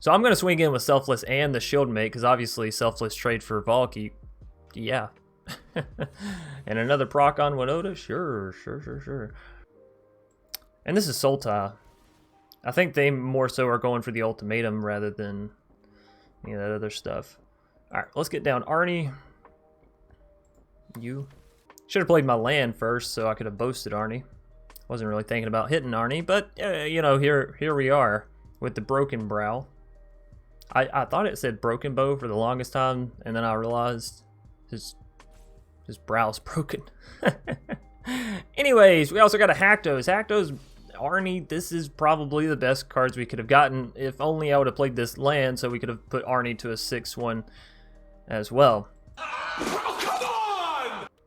So I'm going to swing in with Selfless and the Shield Mate, because obviously Selfless trade for Valky. Yeah. And another proc on Winota? Sure. And this is Sultai. I think they more so are going for the ultimatum rather than that other stuff. Alright, let's get down. Arnie. You. Should have played my land first so I could have boasted Arnie. Wasn't really thinking about hitting Arnie, but you know, here we are with the Broken Brow. I thought it said Broken Bow for the longest time, and then I realized his brow's broken. Anyways, we also got a Rakdos. Rakdos, Arnie, this is probably the best cards we could have gotten. If only I would have played this land so we could have put Arnie to a 6-1 as well.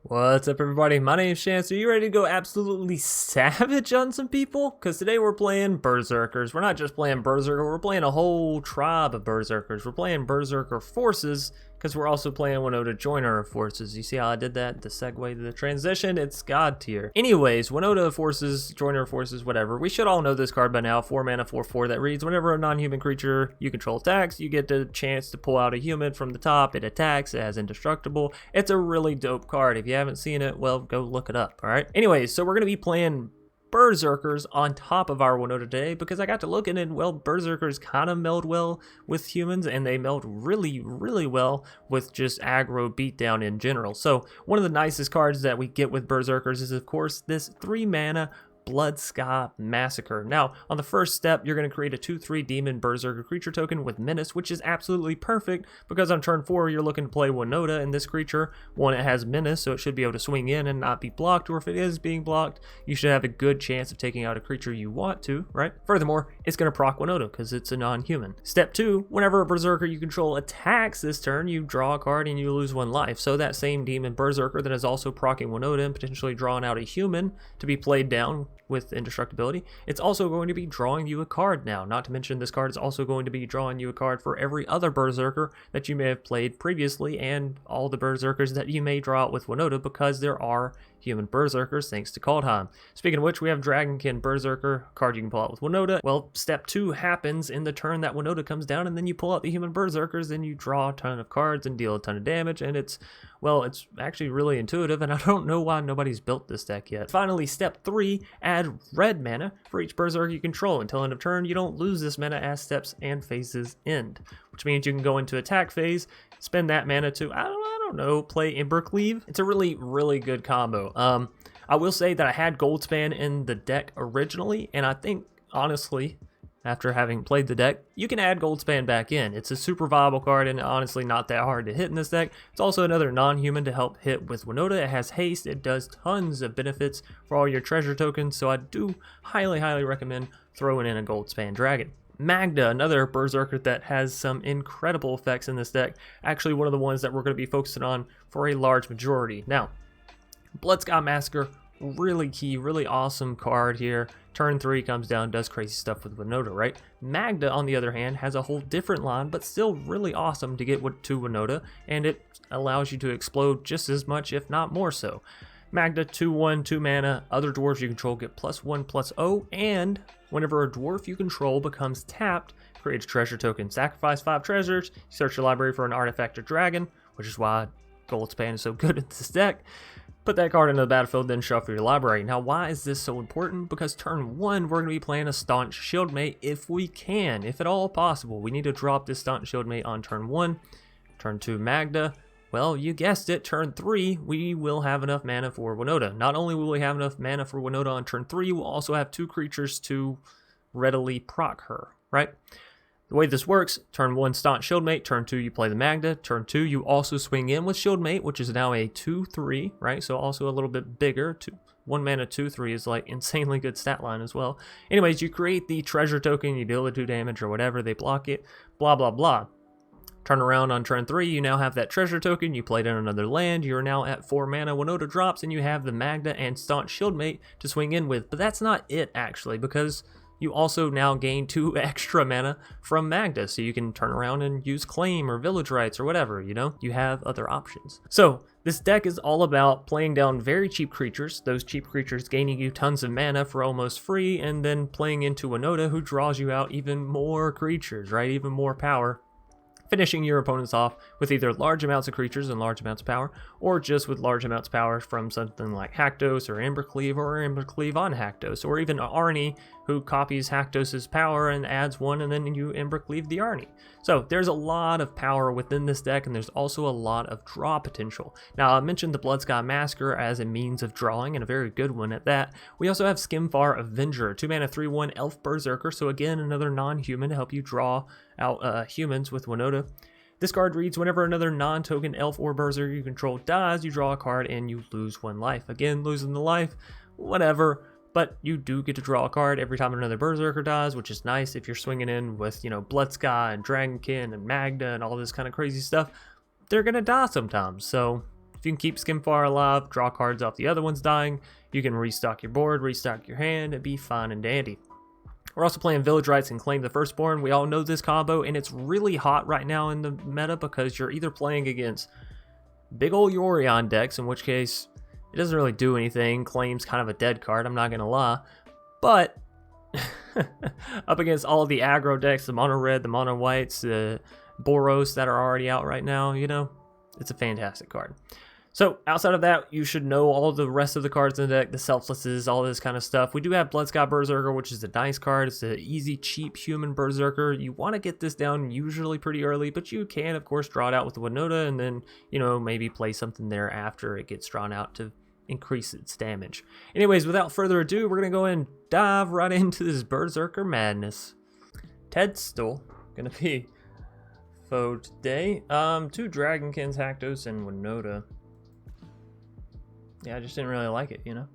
What's up, everybody? My name's Chance. Are you ready to go absolutely savage on some people? Because today we're playing Berserkers. We're not just playing Berserker, we're playing a whole tribe of Berserkers. We're playing Berserker forces, because we're also playing Winota Joiner forces. You see how I did that? The segue to the transition? It's God tier. Anyways, Winota forces, Joiner forces, whatever. We should all know this card by now. 4 mana, 4/4 that reads, whenever a non-human creature you control attacks, you get the chance to pull out a human from the top. It attacks, it has indestructible. It's a really dope card. If you haven't seen it, well, go look it up, alright? Anyways, so we're going to be playing Berserkers on top of our Winota today, because I got to looking and, well, Berserkers kind of meld well with humans, and they meld really well with just aggro beatdown in general. So one of the nicest cards that we get with Berserkers is, of course, this 3 mana Blood Sky Massacre. Now, on the first step, you're going to create a 2/3 Demon Berserker creature token with Menace, which is absolutely perfect because on turn 4, you're looking to play Winota, and this creature, one, it has Menace, so it should be able to swing in and not be blocked, or if it is being blocked, you should have a good chance of taking out a creature you want to, right? Furthermore, it's going to proc Winota because it's a non-human. Step 2, whenever a Berserker you control attacks this turn, you draw a card and you lose 1 life. So that same Demon Berserker that is also proccing Winota and potentially drawing out a human to be played down with indestructibility, it's also going to be drawing you a card now. Not to mention, this card is also going to be drawing you a card for every other Berserker that you may have played previously, and all the Berserkers that you may draw out with Winota, because there are human Berserkers thanks to Kaldheim. Speaking of which, we have Dragonkin Berserker, card you can pull out with Winota. Well, step 2 happens in the turn that Winota comes down, and then you pull out the human Berserkers, and you draw a ton of cards and deal a ton of damage, and it's, well, it's actually really intuitive, and I don't know why nobody's built this deck yet. Finally, step 3, add red mana for each Berserker you control. Until end of turn, you don't lose this mana as steps and phases end, which means you can go into attack phase, spend that mana to, I don't know, play Embercleave. It's a really good combo. I will say that I had Goldspan in the deck originally, and I think, honestly, after having played the deck, you can add Goldspan back in. It's a super viable card and honestly not that hard to hit in this deck. It's also another non-human to help hit with Winota. It has haste. It does tons of benefits for all your treasure tokens, so I do highly recommend throwing in a Goldspan Dragon. Magda, another Berserker that has some incredible effects in this deck. Actually, one of the ones that we're going to be focusing on for a large majority. Now, Blood Sky Massacre, really key, really awesome card here. Turn 3 comes down, does crazy stuff with Winota, right? Magda, on the other hand, has a whole different line, but still really awesome to get to Winota, and it allows you to explode just as much, if not more so. Magda, 2/1, 2 mana, other dwarves you control get +1/+0, and whenever a dwarf you control becomes tapped, create a treasure token. Sacrifice 5 treasures, search your library for an artifact or dragon, which is why Goldspan is so good at this deck. Put that card into the battlefield, then shuffle your library. Now, why is this so important? Because turn 1, we're going to be playing a Staunch Shieldmate if we can, if at all possible. We need to drop this Staunch Shieldmate on turn 1. Turn 2, Magda. Well, you guessed it, turn 3, we will have enough mana for Winota. Not only will we have enough mana for Winota on turn 3, we'll also have 2 creatures to readily proc her, right? The way this works, turn 1, Staunch Shieldmate, turn 2, you play the Magda, turn 2, you also swing in with Shieldmate, which is now a 2/3, right? So also a little bit bigger. 1 mana 2/3 is like insanely good stat line as well. Anyways, you create the treasure token, you deal the 2 damage or whatever, they block it, blah blah blah. Turn around on turn 3, you now have that treasure token, you played in another land, you're now at 4 mana, Winota drops, and you have the Magda and Staunch Shieldmate to swing in with. But that's not it, actually, because you also now gain 2 extra mana from Magda, so you can turn around and use Claim or Village Rights or whatever, you know? You have other options. So, this deck is all about playing down very cheap creatures, those cheap creatures gaining you tons of mana for almost free, and then playing into Winota, who draws you out even more creatures, right? Even more power. Finishing your opponents off with either large amounts of creatures and large amounts of power, or just with large amounts of power from something like Rakdos or Embercleave or Embercleave on Rakdos, or even Arnie, who copies Rakdos' power and adds 1, and then you Embercleave the Arnie. So there's a lot of power within this deck, and there's also a lot of draw potential. Now, I mentioned the Bloodscot Massacre as a means of drawing, and a very good one at that. We also have Skimfar Avenger, 2 mana 3/1 Elf Berserker, so again, another non-human to help you draw out humans with Winota. This card reads, whenever another non-token elf or berserker you control dies, you draw a card and you lose 1 life. Again, losing the life, whatever, but you do get to draw a card every time another berserker dies, which is nice if you're swinging in with, you know, Bloodsky and Dragonkin and Magda and all this kind of crazy stuff. They're gonna die sometimes, so if you can keep Skimfar alive, draw cards off the other ones dying, you can restock your board, restock your hand, and be fine and dandy. We're also playing Village Rights and Claim the Firstborn. We all know this combo, and it's really hot right now in the meta because you're either playing against big old Yorion decks, in which case it doesn't really do anything. Claim's kind of a dead card, I'm not going to lie. But up against all of the aggro decks, the mono red, the mono whites, the Boros that are already out right now, you know, it's a fantastic card. So, outside of that, you should know all the rest of the cards in the deck, the Selflesses, all this kind of stuff. We do have Bloodscot Berserker, which is a nice card. It's an easy, cheap human Berserker. You want to get this down usually pretty early, but you can, of course, draw it out with the Winota and then, you know, maybe play something there after it gets drawn out to increase its damage. Anyways, without further ado, we're going to go and dive right into this Berserker madness. Tedstall, going to be foe today. 2 Dragonkins, Rakdos, and Winota. Yeah, I just didn't really like it, you know?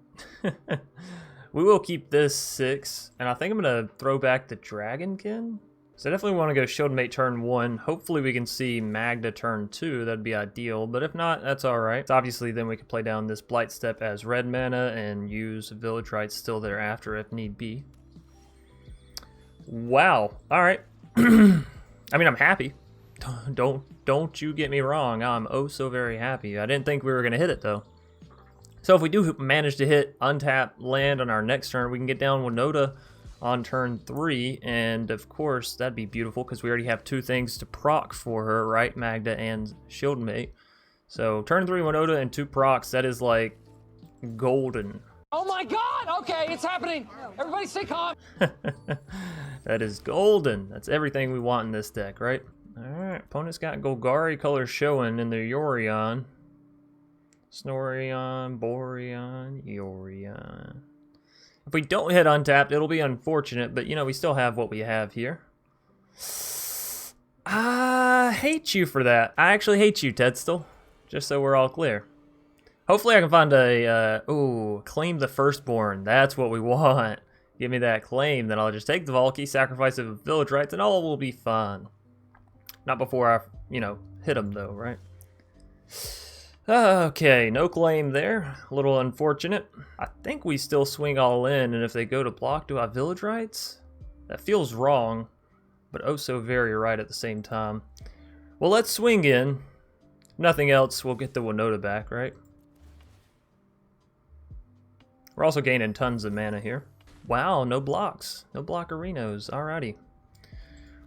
We will keep this 6, and I think I'm going to throw back the Dragonkin. So I definitely want to go Shieldmate turn 1. Hopefully we can see Magda turn 2. That'd be ideal, but if not, that's alright. So obviously then we can play down this Blightstep as red mana and use Village Rights still thereafter if need be. Wow. Alright. I mean, I'm happy. Don't you get me wrong. I'm oh so very happy. I didn't think we were going to hit it, though. So if we do manage to hit untap land on our next turn, we can get down Winota on turn 3, and of course that'd be beautiful because we already have 2 things to proc for her, right? Magda and Shieldmate. So turn 3 Winota and 2 procs, that is like golden. Oh my god! Okay, it's happening! Everybody stay calm! That is golden. That's everything we want in this deck, right? Alright, opponent's got Golgari colors showing in their Yorion. Snorion, Boreon, Yorion. If we don't hit untapped, it'll be unfortunate, but you know, we still have what we have here. I hate you for that. I actually hate you, Tedstall. Just so we're all clear. Hopefully I can find a, Claim the Firstborn. That's what we want. Give me that claim, then I'll just take the Valky, sacrifice it with Village Rights, and all will be fine. Not before I, you know, hit him though, right? Okay, no claim there. A little unfortunate. I think we still swing all in, and if they go to block, do I Village Rights? That feels wrong, but oh so very right at the same time. Well, let's swing in. If nothing else, we'll get the Winota back, right? We're also gaining tons of mana here. Wow, no blocks. No blockerinos. Alrighty.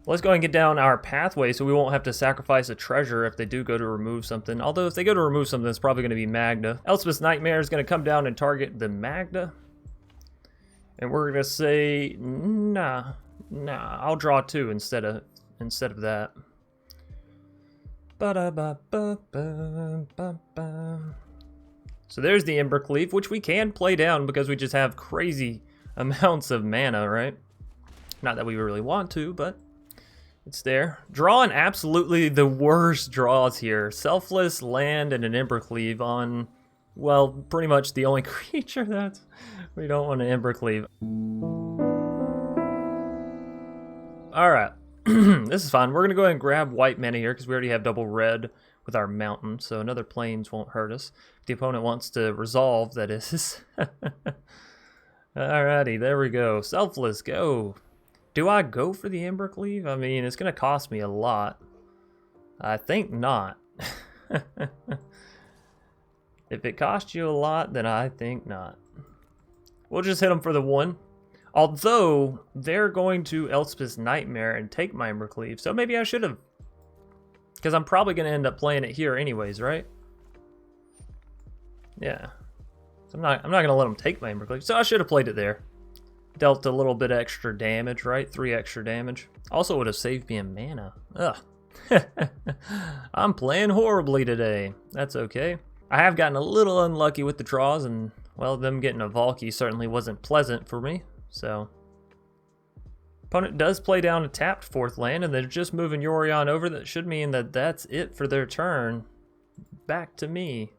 Well, let's go ahead and get down our pathway so we won't have to sacrifice a treasure if they do go to remove something. Although if they go to remove something, it's probably going to be Magda. Elspeth's Nightmare is going to come down and target the Magda. And we're going to say, nah, I'll draw 2 instead of that. So there's the Embercleave, which we can play down because we just have crazy amounts of mana, right? Not that we really want to, but it's there. Drawing absolutely the worst draws here. Selfless, land, and an Embercleave on, well, pretty much the only creature that we don't want to Embercleave. Alright. This is fine. We're going to go ahead and grab white mana here because we already have double red with our mountain, so another plains won't hurt us. If the opponent wants to resolve, that is. Alrighty, there we go. Selfless, go. Do I go for the Ember Cleave? I mean, it's gonna cost me a lot. I think not. If it costs you a lot, then I think not. We'll just hit them for the 1. Although, they're going to Elspeth's Nightmare and take my Ember Cleave, so maybe I should have. Because I'm probably going to end up playing it here anyways, right? Yeah. So I'm not going to let them take my Ember Cleave, so I should have played it there. Dealt a little bit extra damage, right? 3 extra damage. Also would have saved me a mana. Ugh. I'm playing horribly today. That's okay. I have gotten a little unlucky with the draws, and, well, them getting a Valky certainly wasn't pleasant for me. So, opponent does play down a tapped 4th land, and they're just moving Yorion over. That should mean that that's it for their turn. Back to me.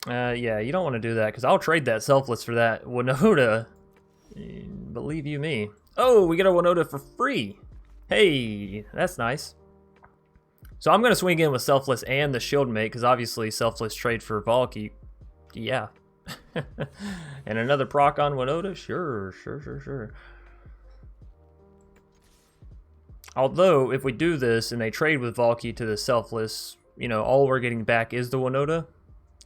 Yeah, you don't want to do that, because I'll trade that Selfless for that Winota. Believe you me. Oh, we get a Winota for free. Hey, that's nice. So I'm going to swing in with Selfless and the Shield Mate, because obviously Selfless trade for Valky. Yeah. And another proc on Winota? Sure. Although, if we do this and they trade with Valky to the Selfless, you know, all we're getting back is the Winota.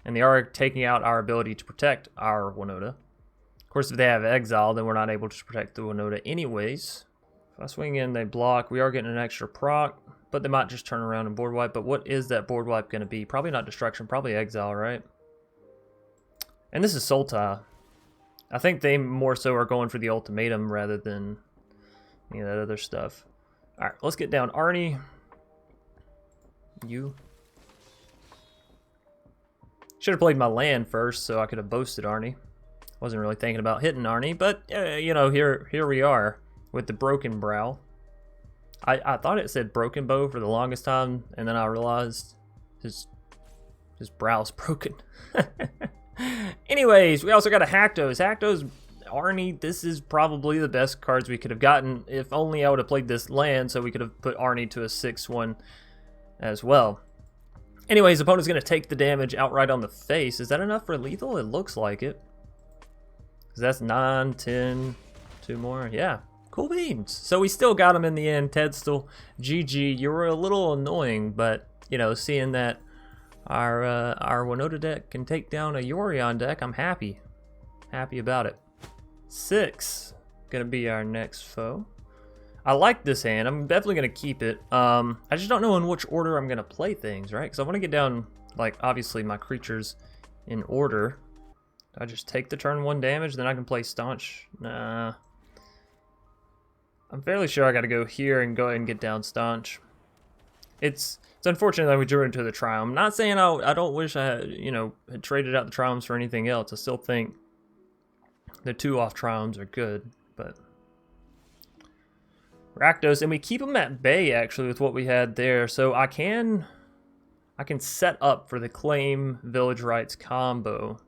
And they are taking out our ability to protect our Winota. Of course, if they have Exile, then we're not able to protect the Winota anyways. If I swing in, they block. We are getting an extra proc, but they might just turn around and board wipe. But what is that board wipe going to be? Probably not Destruction, probably Exile, right? And this is Sultai. I think they more so are going for the ultimatum rather than any of that other stuff. Alright, let's get down. Arnie. You. Should have played my land first so I could have boasted Arnie. Wasn't really thinking about hitting Arnie, but, you know, here we are with the Broken Brow. I thought it said Broken Bow for the longest time, and then I realized his brow's broken. Anyways, we also got a Rakdos. Rakdos, Arnie, this is probably the best cards we could have gotten. If only I would have played this land, so we could have put Arnie to a 6-1 as well. Anyways, opponent's going to take the damage outright on the face. Is that enough for lethal? It looks like it. Because that's 9, 10, 2 more. Yeah, cool beans. So we still got him in the end. Ted still GG. You were a little annoying, but, you know, seeing that our Winota deck can take down a Yorion deck, I'm happy. Happy about it. 6 gonna be our next foe. I like this hand. I'm definitely gonna keep it. I just don't know in which order I'm gonna play things, right? Because I want to get down, like, obviously my creatures in order. Do I just take the turn 1 damage, then I can play Staunch? Nah. I'm fairly sure I gotta go here and go ahead and get down Staunch. It's unfortunate that we drew into the Triumph. I'm not saying I don't wish I had, you know, had traded out the Triumphs for anything else. I still think the 2 off Triumphs are good, but Rakdos, and we keep them at bay actually with what we had there. So I can set up for the Claim Village Rights combo,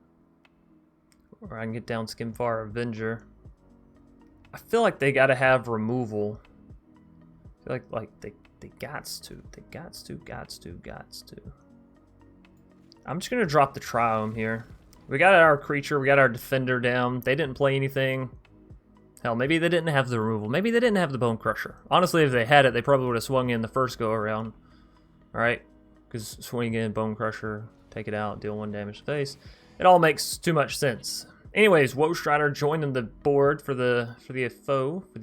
or I can get down Skimfar Avenger. I feel like they gotta have removal. I feel like they gots to. I'm just gonna drop the Triumph here. We got our creature, we got our defender down. They didn't play anything. Hell, maybe they didn't have the removal. Maybe they didn't have the Bone Crusher. Honestly, if they had it, they probably would have swung in the first go around. Alright? Because swing in, Bone Crusher, take it out, deal 1 damage to face. It all makes too much sense. Anyways, Woe Strider joining the board for the foe. For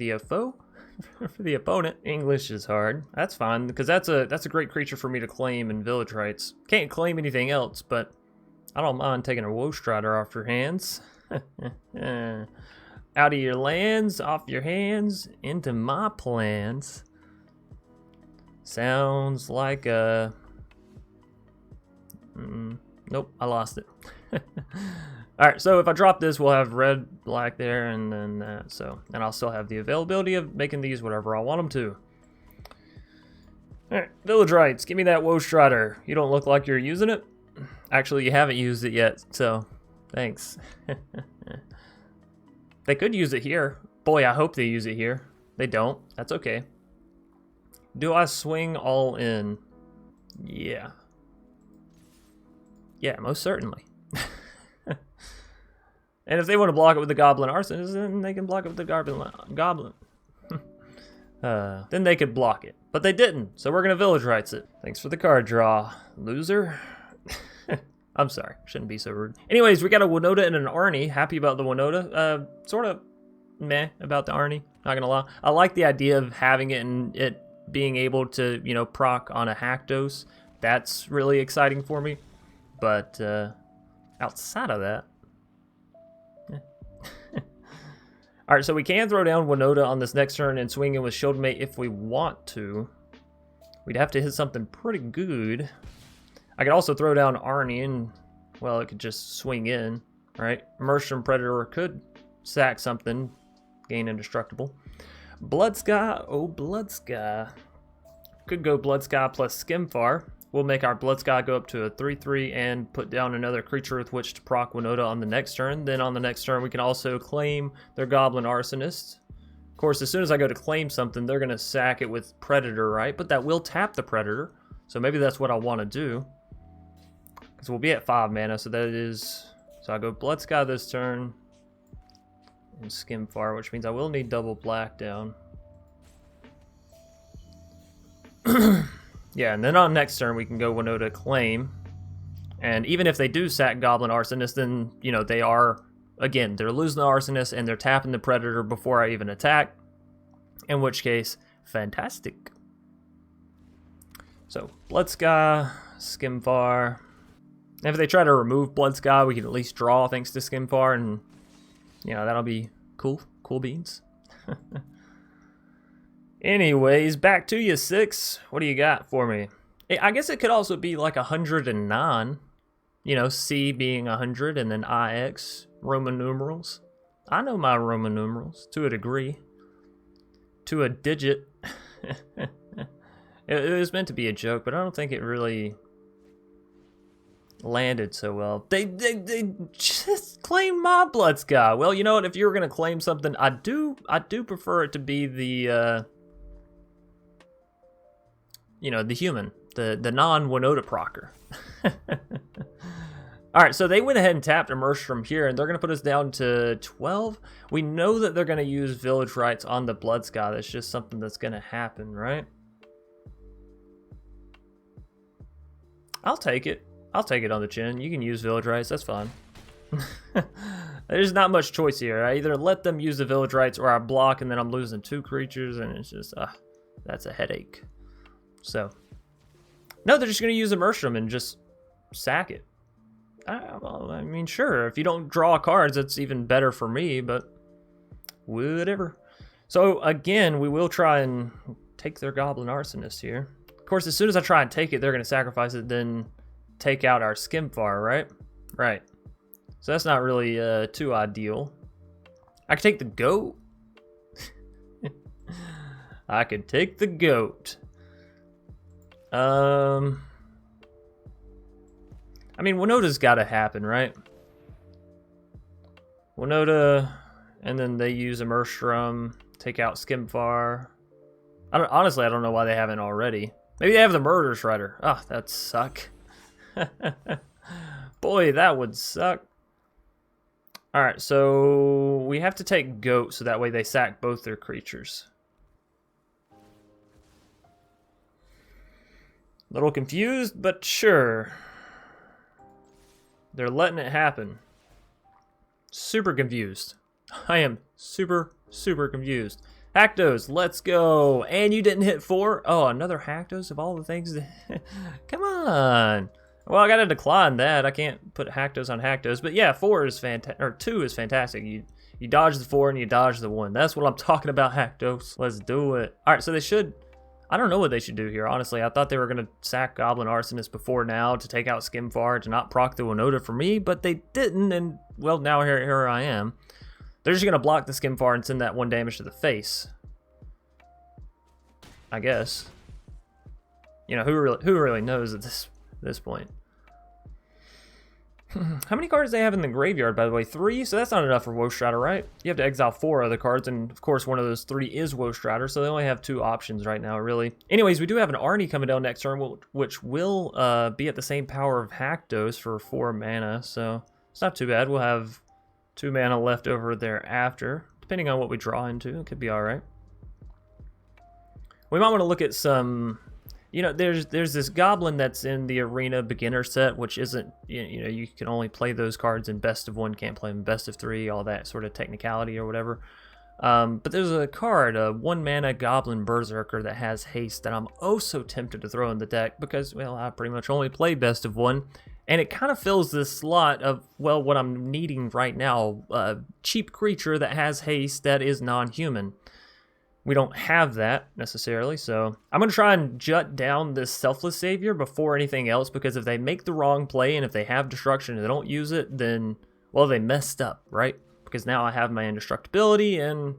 the opponent. English is hard. That's fine, because that's a great creature for me to claim in Village Rights. Can't claim anything else, but I don't mind taking a Woe Strider off your hands. Out of your lands, off your hands, into my plans. Sounds like a... nope, I lost it. Alright, so if I drop this, we'll have red, black there, and then that. So, and I'll still have the availability of making these whatever I want them to. Alright, Village Rights, give me that Woe Strider. You don't look like you're using it. Actually, you haven't used it yet, so thanks. They could use it here. Boy, I hope they use it here. They don't. That's okay. Do I swing all in? Yeah. Yeah, most certainly. And if they want to block it with the Goblin Arsonist, then they can block it with the Goblin. Then they could block it. But they didn't, so we're going to Village Rights it. Thanks for the card draw, loser. I'm sorry, shouldn't be so rude. Anyways, we got a Winota and an Arnie. Happy about the Winota. Sort of meh about the Arnie, not gonna lie. I like the idea of having it and it being able to, you know, proc on a Rakdos. That's really exciting for me. But outside of that, all right, so we can throw down Winota on this next turn and swing in with Shieldmate if we want to. We'd have to hit something pretty good. I could also throw down Arnie and, well, it could just swing in, right? Mershram Predator could sack something, gain indestructible. Bloodsky, oh Bloodsky. Could go Bloodsky plus Skimfar. We'll make our Bloodsky go up to a 3/3 and put down another creature with which to proc Winota on the next turn. Then on the next turn, we can also claim their Goblin Arsonist. Of course, as soon as I go to claim something, they're going to sack it with Predator, right? But that will tap the Predator. So maybe that's what I want to do. Because we'll be at 5 mana, so that is... So I go Bloodsky this turn. And Skimfar, which means I will need double black down. Yeah, and then on next turn we can go Winota claim. And even if they do sack Goblin Arsonist, then, you know, they are, again, they're losing the Arsonist and they're tapping the Predator before I even attack. In which case, fantastic. So, Bloodsky, Skimfar. If they try to remove Bloodsky, we can at least draw thanks to Skimfar, and, you know, that'll be cool. Cool beans. Anyways, back to you, 6. What do you got for me? I guess it could also be like 109. You know, C being 100 and then IX, Roman numerals. I know my Roman numerals, to a degree. To a digit. It was meant to be a joke, but I don't think it really landed so well. They just claimed my Bloodsky. Well, you know what? If you were gonna claim something, I do prefer it to be the you know, the human, the non-Winota procker. All right, so they went ahead and tapped Immerse from here, and they're gonna put us down to 12. We know that they're gonna use Village Rights on the Bloodsky. That's just something that's gonna happen, right? I'll take it. I'll take it on the chin. You can use Village Rights, that's fine. There's not much choice here. I either let them use the Village Rights or I block and then I'm losing 2 creatures and it's just, that's a headache. So, no, they're just going to use Immersion and just sack it. Well, I mean, sure, if you don't draw cards, that's even better for me, but whatever. So, again, we will try and take their Goblin Arsonist here. Of course, as soon as I try and take it, they're going to sacrifice it, then take out our Skimfar, right? Right. So that's not really too ideal. I could take the goat. I could take the goat. I mean, Winota's got to happen, right? Winota, and then they use Immerstrum, take out Skimfar. Honestly, I don't know why they haven't already. Maybe they have the Murder Shredder. Oh, that'd suck. Boy, that would suck. Alright, so we have to take Goat so that way they sack both their creatures. Little confused, but sure. They're letting it happen. Super confused. I am super confused. Rakdos, let's go. And you didn't hit 4? Oh, another Rakdos of all the things. Come on. Well, I gotta decline that. I can't put Rakdos on Rakdos. But yeah, 4 is fantastic, or 2 is fantastic. You dodge the 4 and you dodge the 1. That's what I'm talking about, Rakdos. Let's do it. All right, so they should. I don't know what they should do here, honestly. I thought they were going to sack Goblin Arsonist before now to take out Skimfar to not proc the Winota for me, but they didn't, and, well, now here I am. They're just going to block the Skimfar and send that 1 damage to the face. I guess. You know, who really knows at this point? How many cards do they have in the graveyard, by the way? 3? So that's not enough for Woe Strider, right? You have to exile 4 other cards, and of course one of those 3 is Woe Strider, so they only have 2 options right now, really. Anyways, we do have an Arnie coming down next turn, which will be at the same power of Rakdos for 4 mana, so it's not too bad. We'll have 2 mana left over thereafter. Depending on what we draw into, it could be alright. We might want to look at some... You know, there's this goblin that's in the Arena beginner set, which isn't, you know, you can only play those cards in best of 1, can't play them in best of 3, all that sort of technicality or whatever. But there's a card, a 1 mana Goblin Berserker that has haste that I'm oh so tempted to throw in the deck because, well, I pretty much only play best of 1. And it kind of fills this slot of, well, what I'm needing right now, a cheap creature that has haste that is non-human. We don't have that necessarily, so I'm going to try and jut down this Selfless Savior before anything else, because if they make the wrong play and if they have destruction and they don't use it, then, well, they messed up, right? Because now I have my indestructibility and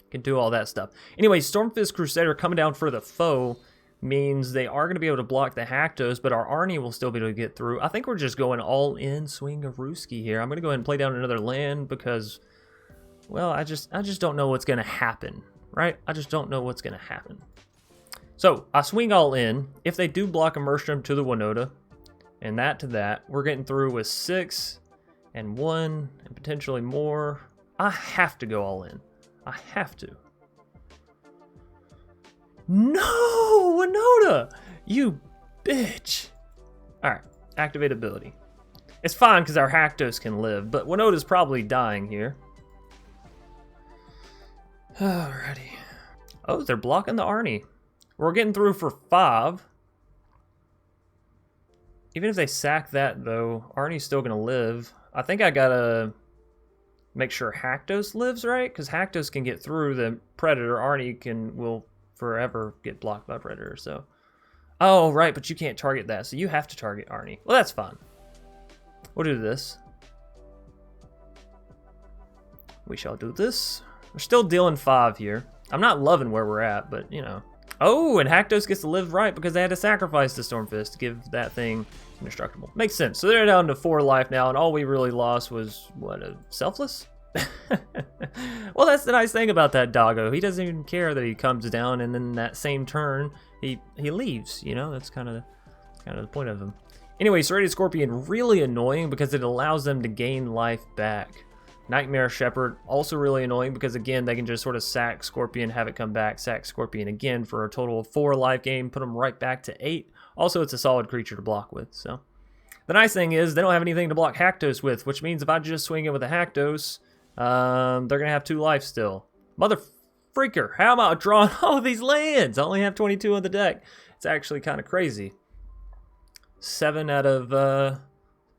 can do all that stuff. Anyway, Stormfist Crusader coming down for the foe means they are going to be able to block the Rakdos, but our Arnie will still be able to get through. I think we're just going all in swing of Ruski here. I'm going to go ahead and play down another land because, well, I just don't know what's going to happen. Right? I just don't know what's going to happen. So, I swing all in. If they do block Immersion to the Winota, and that to that, we're getting through with 6 and 1 and potentially more. I have to go all in. I have to. No! Winota! You bitch! Alright, activate ability. It's fine because our Rakdos can live, but Winota's probably dying here. Alrighty. Oh, they're blocking the Arnie. We're getting through for 5. Even if they sack that, though, Arnie's still going to live. I think I gotta make sure Rakdos lives, right? Because Rakdos can get through the Predator. Arnie will forever get blocked by Predator, so... Oh, right, but you can't target that, so you have to target Arnie. Well, that's fine. We'll do this. We shall do this. We're still dealing 5 here. I'm not loving where we're at, but, you know. Oh, and Rakdos gets to live right because they had to sacrifice the Stormfist to give that thing indestructible. Makes sense. So they're down to 4 life now, and all we really lost was, what, a Selfless? Well, that's the nice thing about that doggo. He doesn't even care that he comes down, and then that same turn, he leaves, you know? That's kind of the point of him. Anyway, Serrated Scorpion, really annoying because it allows them to gain life back. Nightmare Shepherd, also really annoying because, again, they can just sort of sack Scorpion, have it come back, sack Scorpion again for a total of 4 life gain, put them right back to 8. Also, it's a solid creature to block with, so. The nice thing is they don't have anything to block Rakdos with, which means if I just swing it with a Rakdos, they're going to have 2 life still. Mother freaker, how am I drawing all these lands? I only have 22 on the deck. It's actually kind of crazy. 7 out of...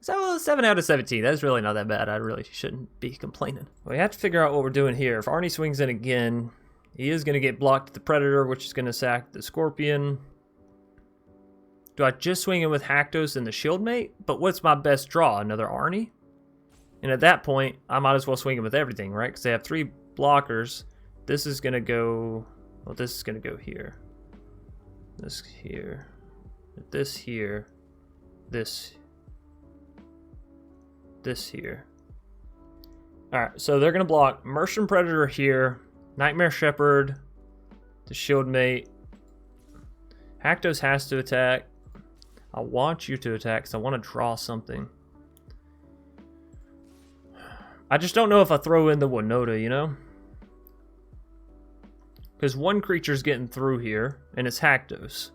So 7 out of 17, that's really not that bad. I really shouldn't be complaining. We have to figure out what we're doing here. If Arnie swings in again, he is going to get blocked at the Predator, which is going to sack the Scorpion. Do I just swing in with Rakdos and the Shieldmate? But what's my best draw? Another Arnie? And at that point, I might as well swing in with everything, right? Because they have 3 blockers. This is going to go... Well, this is going to go here. This here. This here. This here. Alright, so they're going to block Merchant Predator here, Nightmare Shepherd, the Shieldmate. Rakdos has to attack. I want you to attack because I want to draw something. I just don't know if I throw in the Winota, you know? Because 1 creature's getting through here, and it's Rakdos,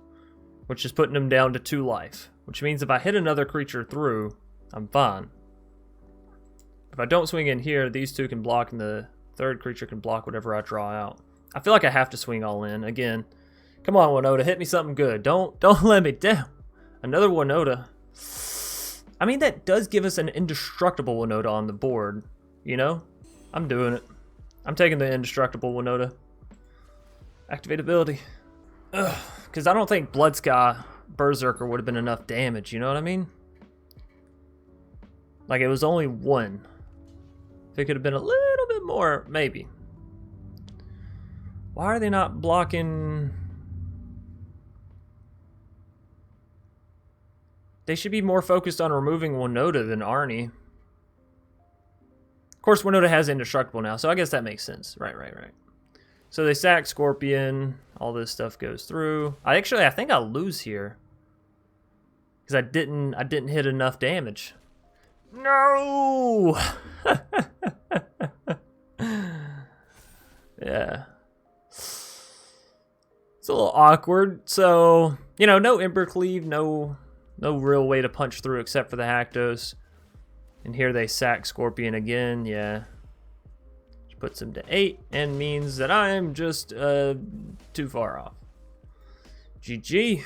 which is putting them down to 2 life. Which means if I hit another creature through, I'm fine. If I don't swing in here, these 2 can block, and the 3rd creature can block whatever I draw out. I feel like I have to swing all in. Again, come on, Winota, hit me something good. Don't let me down. Another Winota. I mean, that does give us an indestructible Winota on the board, you know? I'm doing it. I'm taking the indestructible Winota. Activate ability. Ugh, because I don't think Bloodsky Berserker would have been enough damage, you know what I mean? Like, it was only 1. If it could have been a little bit more, maybe. Why are they not blocking? They should be more focused on removing Winota than Arnie. Of course, Winota has indestructible now, so I guess that makes sense. Right. So they sack Scorpion. All this stuff goes through. I think I'll lose here because I didn't hit enough damage. No! Yeah. It's a little awkward. So, you know, no Ember Cleave, no real way to punch through except for the Rakdos. And here they sack Scorpion again, yeah. Which puts him to 8 and means that I'm just too far off. GG.